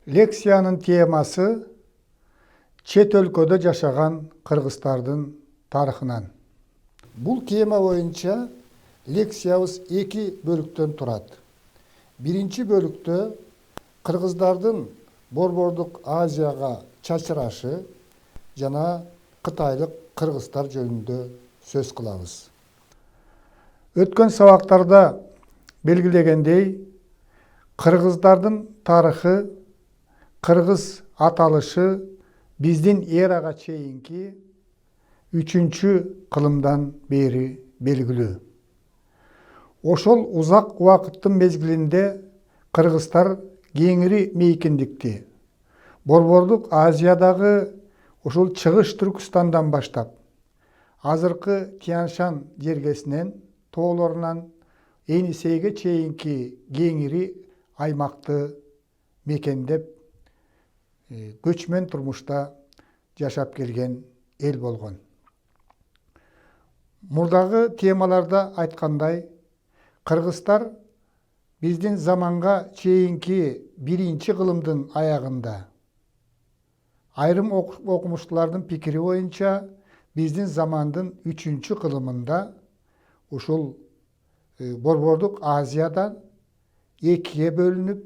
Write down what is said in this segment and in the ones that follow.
Лекциянын темасы чет өлкөдө жашаган кыргыздардын тарыхынан. Бул тема боюнча лекциябыз эки бөлүктөн турат. Биринчи бөлүктө кыргыздардын Борбордук Азияга чачырашы жана кытайлык кыргыздар жөнүндө сөз кылабыз. Өткөн сабактарда белгилегендей, кыргыздардын тарыхы, кыргыз аталышы биздин эрага чейинки 3-чү кылымдан бери белгилүү. Ошол узак убакыттын мезгилинде кыргыздар кеңири мейкиндикти Борбордук Азиядагы ушул Чыгыш Түркүстандан баштап азыркы Тянь-Шань жергесинен тоолорунан Енисейге чейинки кеңири аймакты мекендеп көчмөн турмушта жашап келген эл болгон. Мурдагы темаларда айткандай, кыргыздар биздин заманга чейинки 1-чи кылымдын аягында айрым окумуштуулардын пикири боюнча биздин замандын 3-чү кылымында ушул Борбордук Азиядан экиге бөлүнүп,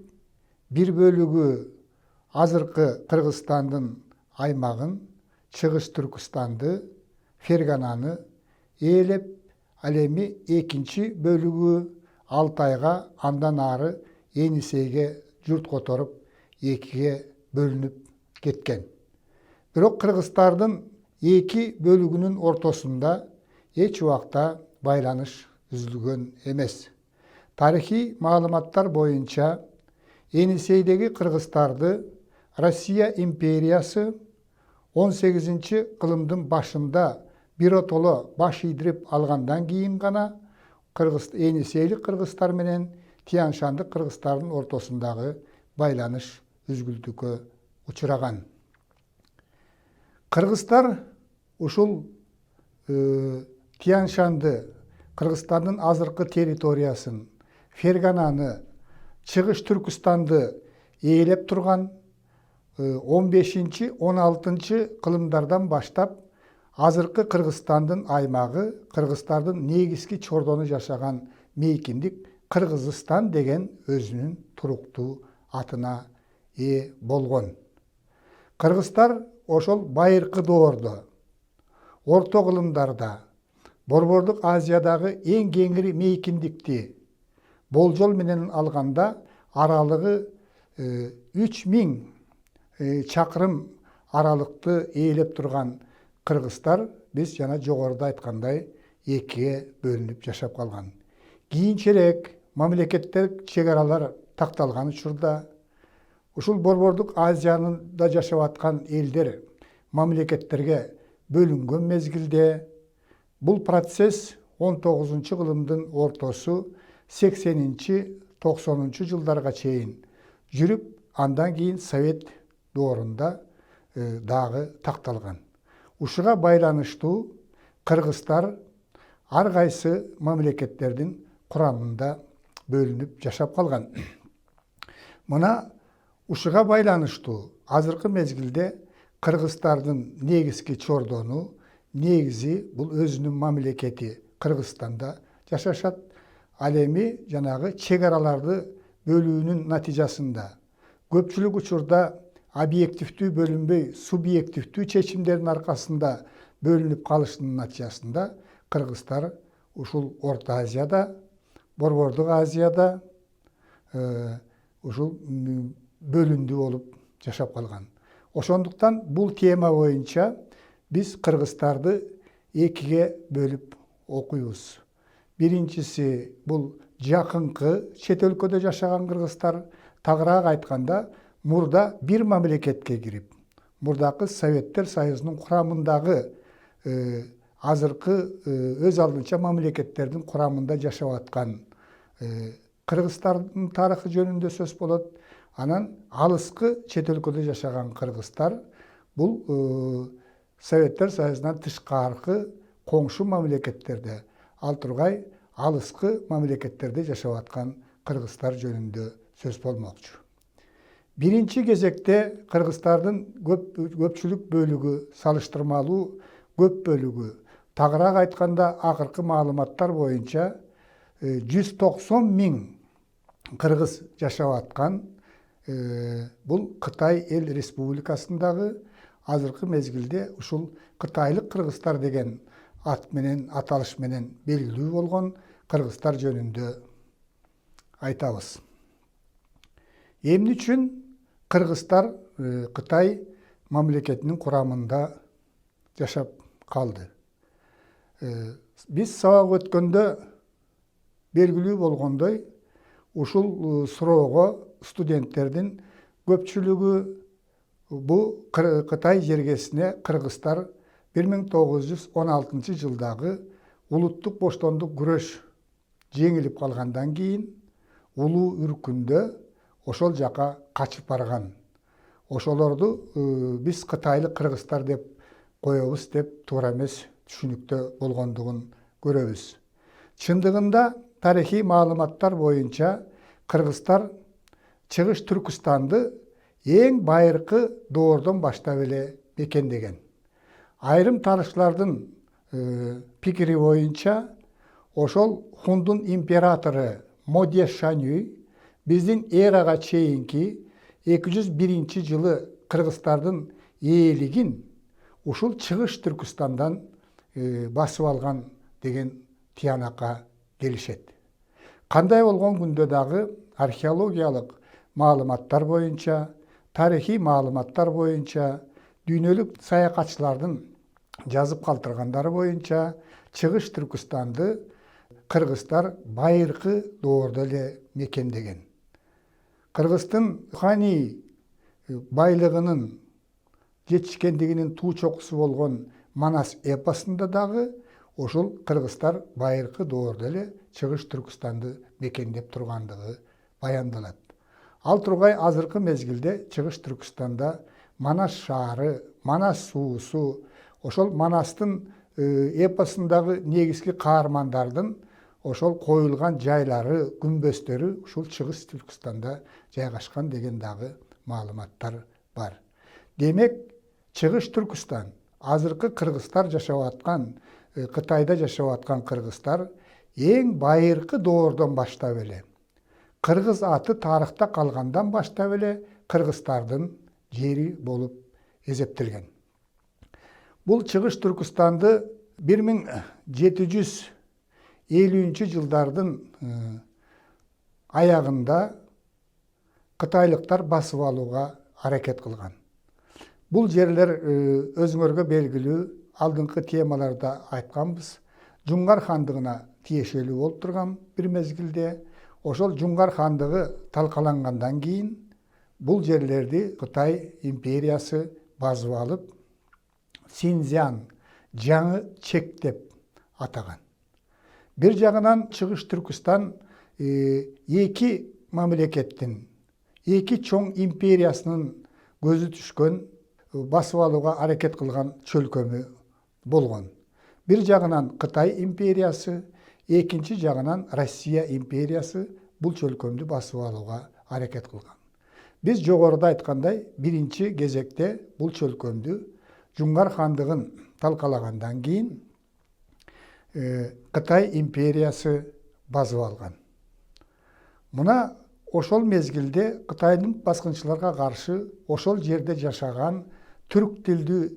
бир бөлүгү азыркы Кыргызстандын аймагын, Чыгыш Түркүстанды, Фергананы ээлеп, ал эми экинчи бөлүгү Алтайга, андан ары Енисейге журт которуп, экиге бөлүнүп кеткен. Бирок кыргыздардын эки бөлүгүнүн ортосунда эч убакта байланыш үзүлгөн эмес. Тарыхый маалыматтар боюнча Енисейдеги кыргыздарды Россия империясы 18-чи кылымдын башында биротоло баш ийдирип алгандан кийин гана Енисейлик кыргыздар менен Тянь-Шандык кыргыздардын ортосундагы байланыш үзгүлтүккө учураган. Кыргыздар ушул Тянь-Шанды, Кыргызстандын азыркы территориясын, Фергананы, Чыгыш Түркүстанды ээлеп турган 15-16 кылымдардан баштап азыркы Кыргызстандын аймагы, кыргыздардын негизги чордону жашаган мейкиндик Кыргызстан деген өзүнүн туруктуу атына ээ болгон. Кыргыздар ошол байыркы доордо, орто кылымдарда Борбордук Азиядагы эң кеңири мейкиндикти болжол менен алганда аралыгы 3000 чакырым аралыкты ээлеп турган кыргыздар биз жана жогоруда айткандай экиге бөлүнүп жашап калган. Кийинчерээк мамлекеттик чек аралар такталган учурда ушул Борбордук Азиянда жашап аткан элдер мамлекеттерге бөлүнгөн мезгилде бул процесс 19-чу кылымдын ортосу 80-90-чу жылдарга чейин жүрүп, андан кийин Совет доорунда дагы такталган. Ушуга байланыштуу кыргыздар ар кайсы мамлекеттердин курамында бөлүнүп жашап калган. Мына ушуга байланыштуу азыркы мезгилде кыргыздардын негизги чордону, негизи бул өзүнүн мамлекети Кыргызстанда жашашат. Ал эми жанагы чек араларды бөлүүнүн натыйжасында көпчүлүк учурда объективдүү бөлүнбөй, субъективдүү чечимдердин аркасында бөлүнүп калышынын натыйжасында кыргыздар ушул Орто Азияда, Борбордук Азияда ушул бөлүндүү болуп жашап калган. Ошондуктан бул тема боюнча биз кыргыздарды экиге бөлүп окуйбуз. Биринчиси бул жакынкы чет өлкөдө жашаган кыргыздар, тагыраак айтканда мурда бир мамлекетке кирип, мурдакы Советтер Союзунун курамындагы азыркы өз алдынча мамлекеттердин курамында жашап аткан кыргыздардын тарыхы жөнүндө сөз болот. Анан алыскы чет өлкөдө жашаган кыргыздар бул Советтер Союзунан тышкаркы коңшу мамлекеттерде, ал тургай алыскы мамлекеттерде жашап аткан кыргыздар жөнүндө сөз болмокчу. Birinci кезекте Кыргыздардын көпчүлүк бөлүгү, салыштырмалуу көп бөлүгү, тагыраак айтканда акыркы маалыматтар боюнча 190 миң кыргыз жашап аткан. Бул Кытай эл республикасындагы азыркы мезгилде ушул кытайлык кыргыздар деген ат менен, аталыш менен белгилүү болгон кыргыздар жөнүндө айтабыз. Эмне үчүн кыргыздар Кытай мамлекетинин курамында жашап калды? Биз сабак өткөндө белгилүү болгондой, ушул суроого студенттердин көпчүлүгү бу Кытай жергесине кыргыздар 1916 жылдагы улуттук боштондук күрөш жеңилип калгандан кийин улуу үркүндө ошол жака качып барган. Ошолорду биз кытайлык кыргыздар деп коебуз деп туура эмес түшүнүктө болгондугун көрөбүз. Чындыгында тарыхый маалыматтар боюнча кыргыздар Чыгыш Түркүстанды эң байыркы доордон баштап эле мекендеген. Айрым тарыхчылардын пикири боюнча ошол Хундун императору Моде Шанюй биздин эрага чейинки 201 жылы кыргыздардын ээлигин ушул Чыгыш Түркүстандан басып алган деген тыянакка келишет. Кандай болгон күндө дагы археологиялык маалыматтар боюнча, тарыхый маалыматтар боюнча, дүйнөлүк саякатчылардын жазып калтыргандары боюнча Чыгыш Түркүстанды кыргыздар байыркы доордо эле мекендеген. Кыргыздын руханий байлыгынын жетишкендигинин туу чокусу болгон Манас эпосунда дагы ошол кыргыздар байыркы доордо эле Чыгыш Түркүстанды мекендеп тургандыгы баяндалат. Ал тургай азыркы мезгилде Чыгыш Түркүстанда Манас шаары, Манас суусу, ошол Манастын эпосундагы негизги каармандардын ошол коюлган жайлары, күмбөздөрү ушул Чыгыш Түркүстанда жайгашкан деген дагы маалыматтар бар. Демек, Чыгыш Түркүстан азыркы кыргыздар жашап аткан, Кытайда жашап аткан кыргыздар эң байыркы доордон баштап эле, кыргыз аты тарыхта калгандан баштап эле кыргыздардын жери болуп эсептелген. Бул Чыгыш Түркүстанды 1750 жылдардын аягында кытайлыктар басып алууга аракет кылган. Бул жерлер өзүңөргө белгилүү, алдыңкы темаларда айтканбыз, Жуңгар хандыгына тиешелүү болуп турган бир мезгилде. Ошол Жуңгар хандыгы талкалангандан кийин бул жерлерди Кытай империясы басып алып, Синьцзян, жаңы чек деп атаган. Бир жагынан Чыгыш Түркүстан эки мамлекеттин, эки чоң империясынын көзү түшкөн, басып алууга аракет кылган чөлкөмү болгон. Бир жагынан Кытай империясы, экинчи жагынан Россия империясы бул чөлкөмдү басып алууга аракет кылган. Биз жогоруда айткандай, биринчи кезекте бул чөлкөмдү Жуңгар хандыгын талкалагандан кийин Кытай империясы басып алган. Мына ошол мезгилде Кытайдын баскынчыларга каршы ошол жерде жашаган түрк тилдүү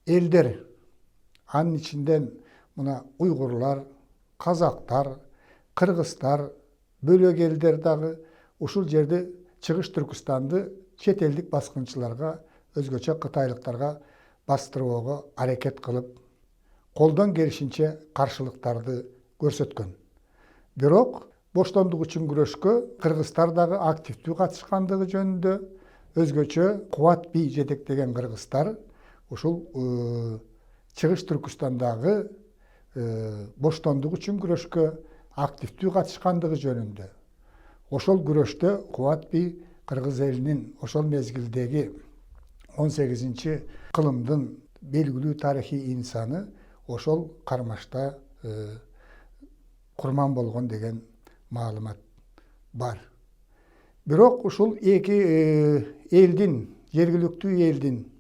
элдер, анын ичинден мына уйгурлар, казактар, кыргыздар, бөлөк элдер дагы ушул жерде Чыгыш Түркүстанды чет элдик баскынчыларга, өзгөчө кытайлыктарга бастырууга аракет кылып, колдон келишинче каршылыктарды көрсөткөн. Бирок боштондук үчүн күрөшкө кыргыздар дагы активдүү катышкандыгы жөнүндө өзгөчө Кубат би жетектеген кыргыздар ушул Чыгыш Түркүстандагы боштондук үчүн күрөшкө активдүү катышкандыгы жөнүндө. Ошол күрөштө Кубат би кыргыз элинин ошол мезгилдеги 18-кылымдын белгилүү тарыхый инсаны ошол кармашта курман болгон деген маалымат бар. Бирок ушул эки элдин, жергиликтүү элдин,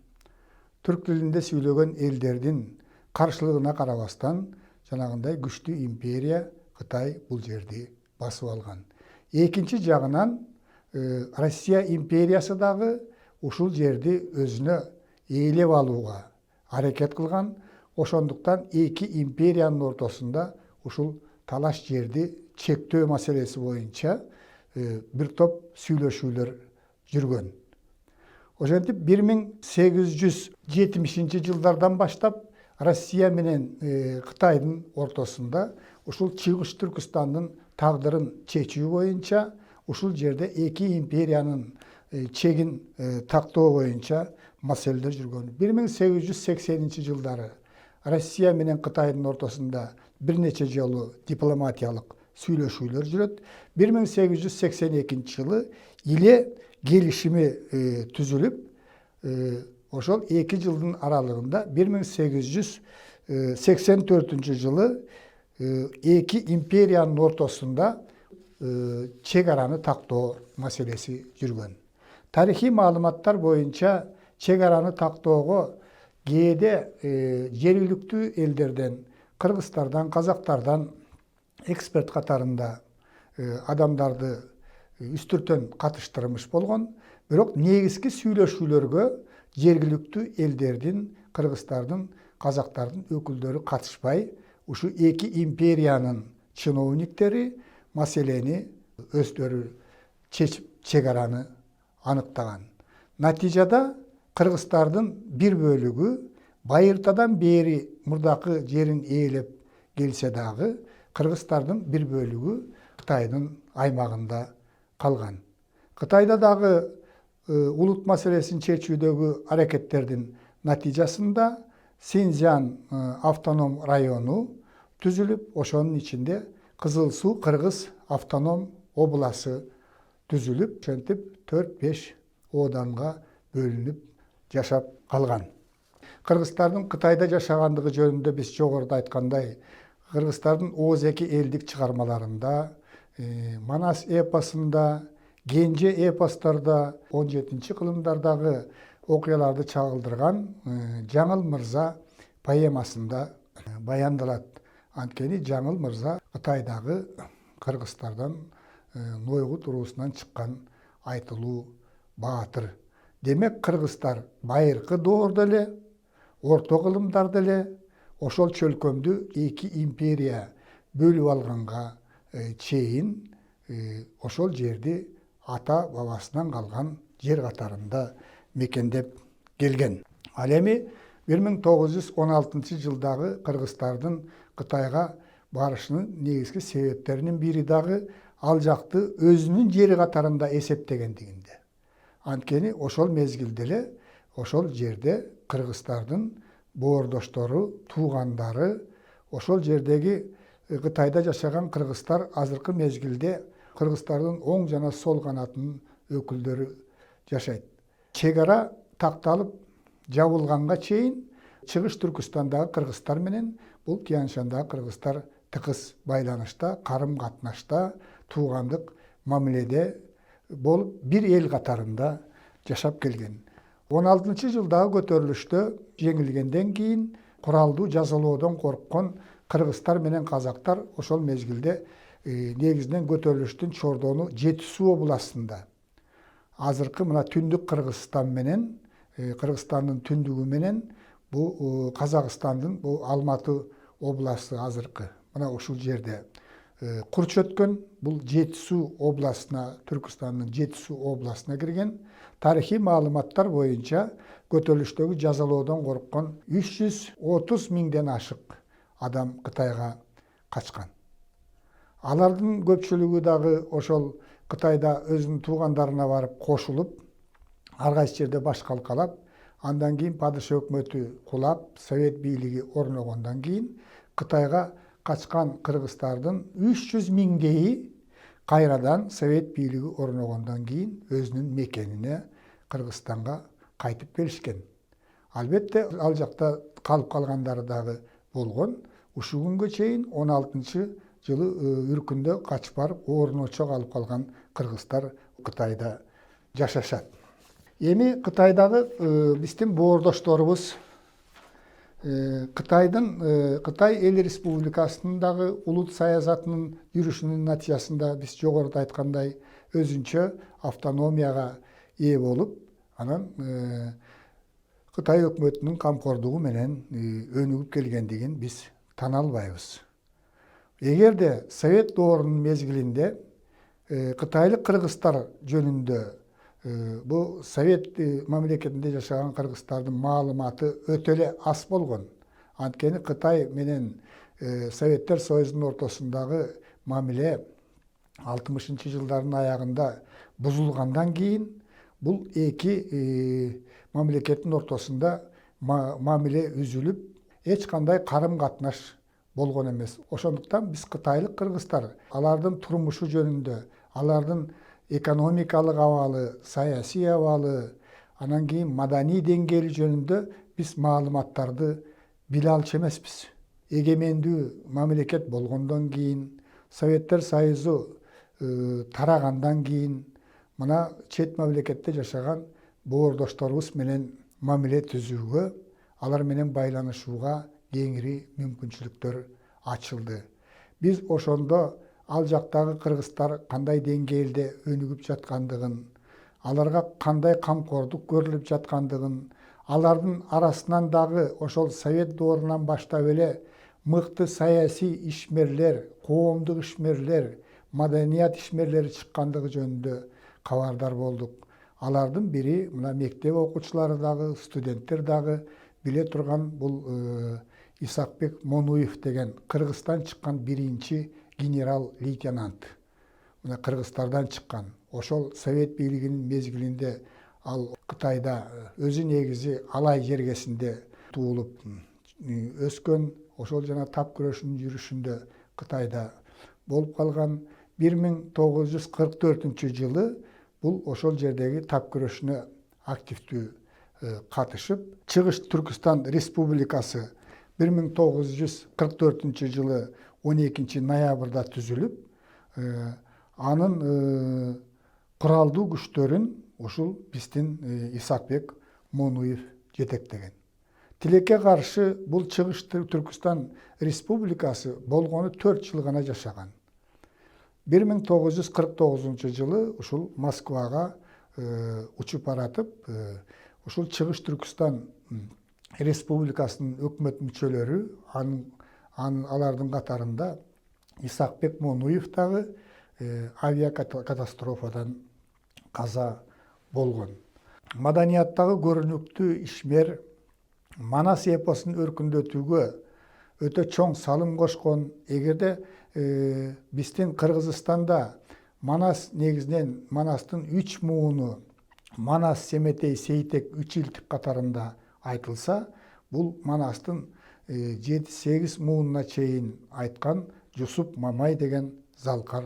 түрк тилинде сүйлөгөн элдердин каршылыгына карабастан, жанагындай күчтүү империя Кытай бул жерди басып алган. Экинчи жагынан Россия империясы дагы ушул жерди өзүнө ээлеп алууга аракет кылган. Ошондуктан эки империянын ортосунда ушул талаш жерди чектөө маселеси боюнча бир топ сүйлөшүүлөр жүргөн. Ошентип 1870-жылдардан баштап Россия менен Кытайдын ортосунда ушул Чыгыш Түркүстандын тагдырын чечүү боюнча ушул жерде эки империянын чегин тактоо боюнча маселелер жүргөн. 1880-жылдары Россия менен Кытайдын ортосунда бир нече жолу дипломатиялык сүйлөшүүлөр жүрөт. 1882-жылы Иле келишими түзүлүп, ошол 2 жылдын аралыгында 1884-жылы эки империянын ортосунда чек араны тактоо маселеси жүргөн. Тарихий маалыматтар боюнча чек араны тактоого кээде жергиликтүү элдерден, кыргыздардан, казактардан эксперт катарында адамдарды үстүртөн катыштырмыш болгон. Бирок негизги сүйлөшүүлөргө жергиликтүү элдердин, кыргыздардын, казактардын өкүлдөрү катышпай, ушу эки империянын чиновниктери маселени өздөрү чечип чек араны аныктаган. Натыйжада кыргыздардын бир бөлүгү байыртадан бери мурдакы жерин ээлеп келсе дагы, кыргыздардын бир бөлүгү Кытайдын аймагында калган. Кытайда дагы улут маселесин чечүүдөгү аракеттердин натыйжасында Синьцзян автоном району түзүлүп, ошонун ичинде Кызыл Суу Кыргыз автоном обласы түзүлүп, ошентип 4-5 ооданга бөлүнүп жашап калган. Кыргыздардын Кытайда жашагандыгы жөнүндө биз жогоруда айткандай, кыргыздардын Ооз эки элдик чыгармаларында, Манас эпосунда, Кенже эпостарда, 17-кылымдардагы окуяларды чагылдырган Жаңыл мырза поэмасында баяндалат. Анткени Жаңыл мырза Кытайдагы кыргыздардан Нойгут уруусунан чыккан айтылуу баатыр. Демек кыргыздар байыркы доордо эле, орто кылымдарда эле ошол чөлкөмдү эки империя бөлүп алганга чейин ошол жерди ата бабасынан калган жер катарында мекендеп келген. Ал эми 1916-жылдагы кыргыздардын Кытайга барышынын негизги себептеринин бири дагы ал жакты өзүнүн жери катарында эсептегендигинде. Анткени ошол мезгилде эле ошол жерде кыргыздардын боордоштору, туугандары, ошол жердеги Кытайда жашаган кыргыздар азыркы мезгилде кыргыздардын оң жана сол канатынын өкүлдөрү жашайт. Чек ара такталып жабылганга чейин Чыгыш Түркүстандагы кыргыздар менен бул Тянь-Шандагы кыргыздар тыгыз байланышта, карым-катнашта, туугандык мамиледе болуп бир эл катарында жашап келген. 16-жылдагы көтөрүлүштө жеңилгенден кийин куралдуу жазалоодон корккон кыргыздар менен казактар ошол мезгилде негизинен көтөрүлүштүн чордону Жети Суу областында. Азыркы мына түндүк Кыргызстан менен, Кыргызстандын түндүгү менен бул Казакстандын бул Алматы областы азыркы мына ушул жерде курч өткөн. Бул Жети Суу областына, Түркүстандын Жети Суу областына кирген. Тарихий маалыматтар боюнча көтөрүлүштөгү жазалоодон корккон 330 миңден ашык адам Кытайга качкан. Алардын көпчүлүгү дагы ошол Кытайда өзүнүн туугандарына барып кошулуп, ар кайсы жерде баш калкалап, андан кийин падыша өкмөтү кулап, совет бийлиги орногондон кийин Кытайга качкан кыргыздардын 300 миңдейи кайрадан совет бийлиги орногондон кийин өзүнүн мекенине Кыргызстанга кайтып келишкен. Албетте ал жакта калып калгандары дагы болгон. Ушул күнгө чейин 16-жылы үркүндө качып барып орночо калып калган кыргыздар Кытайда жашашат. Эми Кытайдагы биздин боордошторубуз Кытай эл республикасындагы улут саясатынын жүрүшүнүн натыйжасында биз жогоруда айткандай өзүнчө автономияга ээ болуп, анан Кытай өкмөтүнүн камкордугу менен өнүгүп келгендигин биз тана албайбыз. Эгерде Совет доорунун мезгилинде кытайлык кыргыздар жөнүндө бул Совет мамлекетинде жашаган кыргыздардын маалыматы өтө эле аз болгон. Анткени Кытай менен Советтер Союзунун ортосундагы мамиле 60-жылдардын аягында бузулгандан кийин бул эки мамлекеттин ортосунда мамиле үзүлүп, эч кандай карым-катнаш болгон эмес. Ошондуктан биз кытайлык кыргыздар алардын турмушу жөнүндө, алардын экономикалык абалы, саясий абалы, анан кийин маданий деңгээли жөнүндө биз маалыматтарды биле алчу эмеспиз. Эгемендүү мамлекет болгондон кийин, Советтер Союзу тарагандан кийин мына чет мамлекетте жашаган боордошторубуз менен мамиле түзүүгө, алар менен байланышууга кеңири мүмкүнчүлүктөр ачылды. Биз ошондо ал жактагы кыргыздар кандай деңгээлде өнүгүп жаткандыгын, аларга кандай камкордук көрүлүп жаткандыгын, алардын арасынан дагы ошол Совет доорунан баштап эле мыкты саясий ишмерлер, коомдук ишмерлер, маданият ишмерлери чыккандыгы жөнүндө кабардар болдук. Алардын бири мына мектеп окуучулары дагы, студенттер дагы биле турган бул Исакбек Монуев деген Кыргызстан чыккан биринчи генерал-лейтенант. Мына Кыргызстардан чыккан. Ошол Совет бийлигинин мезгилинде ал Кытайда өзү негизи Алай жергесинде туулуп өскөн, ошол жана тап күрөшүнүн жүрүшүндө Кытайда болуп калган. 1944-жылы бул ошол жердеги тап күрөшүнө активдүү катышып, Чыгыш Түркістан Республикасы 1944-жылы 12 ноябрда түзүлүп, анын куралдуу күчтөрүн ушул биздин Исакбек Монуев жетектеген. Тилекке каршы бул Чыгыш Түркістан Республикасы болгону 4 жыл гана жашаган. 1949-жылы ушул Москвага учуп баратып, ушул Чыгыш Түркістан Республикасынын өкмөт мүчөлөрү, алардын катарында Исакбек Монуев дагы авиакатастрофадан каза болгон. Маданияттагы көрүнүктүү ишмер Манас эпосун өркүндөтүүгө өтө чоң салым кошкон. Эгерде биздин Кыргызстанда Манас негизинен Манастын 3 мууну Манас, Семетей, Сейтек, Үчилтик катарында айтылса, бул Манастын 7-8 муунуна чейин айткан Жусуп Мамай деген залкар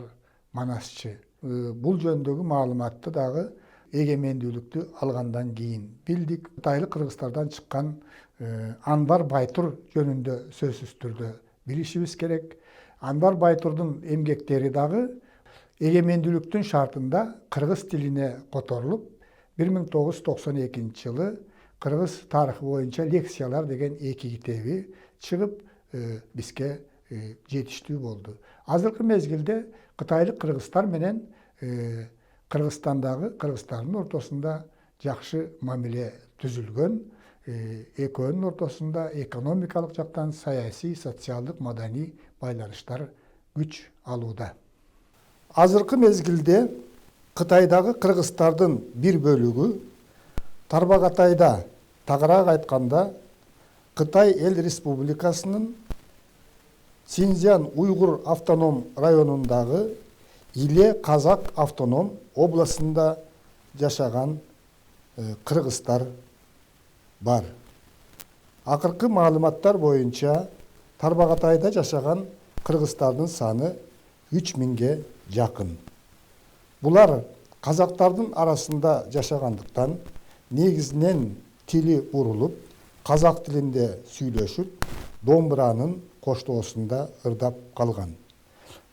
манасчы. Бул жөнүндөгү маалыматты дагы эгемендүүлүктү алгандан кийин билдик. Кытайлык кыргыздардан чыккан Анбар Байтур жөнүндө сөзсүз түрдө билишибиз керек. Анбар Байтурдун эмгектери дагы эгемендүүлүктүн шартында кыргыз тилине которулуп, 1992-жылы кыргыз тарыхы боюнча лекциялар деген 2 китеби чыгып бизге жетиштүү болду. Азыркы мезгилде кытайлык кыргыздар менен Кыргызстандагы кыргыздардын ортосунда жакшы мамиле түзүлгөн. Экөөнүн ортосунда экономикалык жактан саясий, социалдык, маданий байланыштар күч алууда. Азыркы мезгилде Кытайдагы кыргыздардын бир бөлүгү Тарбагатайда, тагыраак айтканда, Кытай эл республикасынын Синьцзян уйгур автоном районундагы Иле Казак автоном областында жашаган кыргыздар бар. Акыркы маалыматтар боюнча Тарбагатайда жашаган кыргыздардын саны 3000-ге жакын. Булар казактардын арасында жашагандыктан негизинен тили урулуп, казак тилинде сүйлөшүп, домбуранын коштоосунда ырдап калган.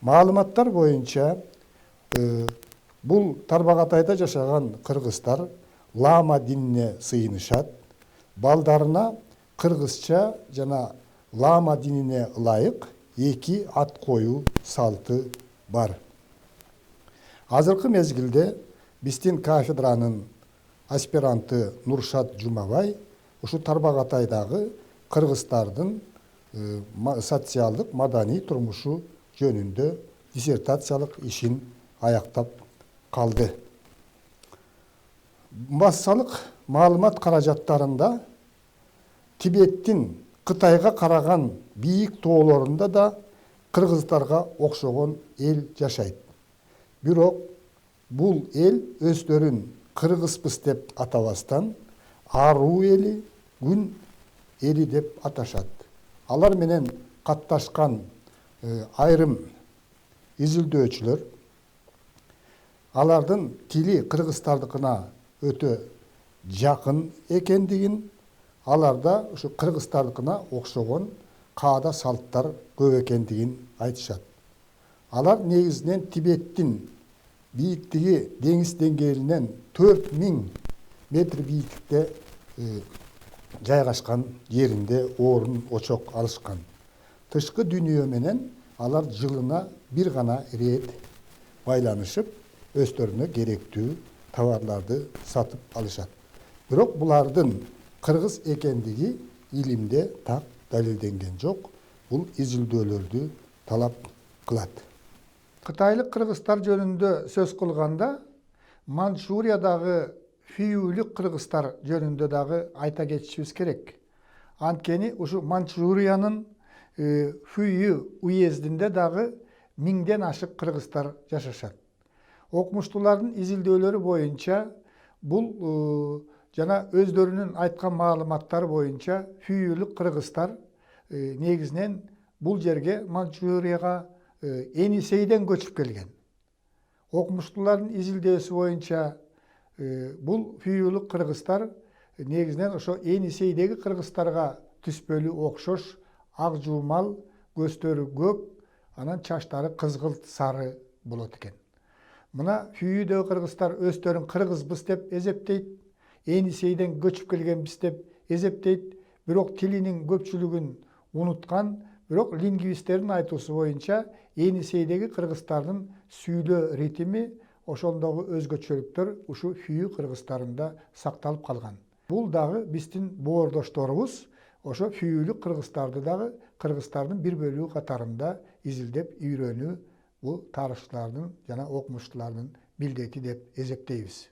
Маалыматтар боюнча Бул Тарбагатайда жашаган кыргыздар лама динине сыйынышат. Балдарына кыргызча жана лама динине ылайык эки ат коюу салты бар. Азыркы мезгилде биздин кафедранын аспиранты Нуршат Жумабай ушу Тарбагатайдагы кыргыздардын социалдык маданий турмушу жөнүндө диссертациялык ишин аяктап калды. Массалык маалымат каражаттарында Тибеттин Кытайга караган бийик тоолорунда да кыргыздарга окшогон эл жашайт. Бирок бул эл өздөрүн кыргызбыз деп атабастан аруу эли, күн эли деп аташат. Алар менен катташкан айрым изилдөөчүлөр алардын тили кыргыздардыкына өтө жакын экендигин, аларда ушу кыргыздардыкына окшогон каада салттар көп экендигин айтышат. Алар негизинен Тибеттин бийиктиги деңиз деңгээлинен 4000 метр бийиктикте жайгашкан жеринде орун очок алышкан. Тышкы дүйнө менен алар жылына бир гана ирет байланышып, өздөрүнө керектүү товарларды сатып алышат. Бирок булардын кыргыз экендиги илимде так далилденген жок. Бул изилдөөлөрдү талап кылат. Кытайлык кыргыздар жөнүндө сөз кылганда, Манчжуриядагы фүйүүлүк кыргыздар жөнүндө дагы айта кетишибиз керек. Анткени ушу Манчжуриянын Фүйүү уездинде дагы 1000ден ашык кыргыздар жашашат. Окумуштуулардын изилдөөлөрү боюнча бул жана өздөрүнүн айткан маалыматтары боюнча фүйүүлүк кыргыздар негизинен бул жерге Манчжурияга Энисейден көчүп келген. Окумуштуулардын изилдөөсү боюнча бул фүйүүлүк кыргыздар негизинен ошо Энисейдеги кыргыздарга түспөлүү окшош, ак жуумал, көздөрү көк, анан чачтары кызгылт сары болот экен. Мына фүйүүдөгү кыргыздар өздөрүн кыргызбыз деп эсептейт, Энисейден көчүп келгенбиз деп эсептейт, бирок тилинин көпчүлүгүн унуткан, бирок лингвисттердин айтуусу боюнча Энисейдеги кыргыздардын сүйлөө ритми, ошондогу өзгөчөлүктөр ушу фүйүү кыргыздарында сакталып калган. Бул дагы биздин боордошторубуз ошо фүйүүлүк кыргыздарды дагы кыргыздардын бир бөлүгү катарында изилдеп үйрөнүү бул тарыхчылардын жана окумуштуулардын милдети деп эсептейбиз.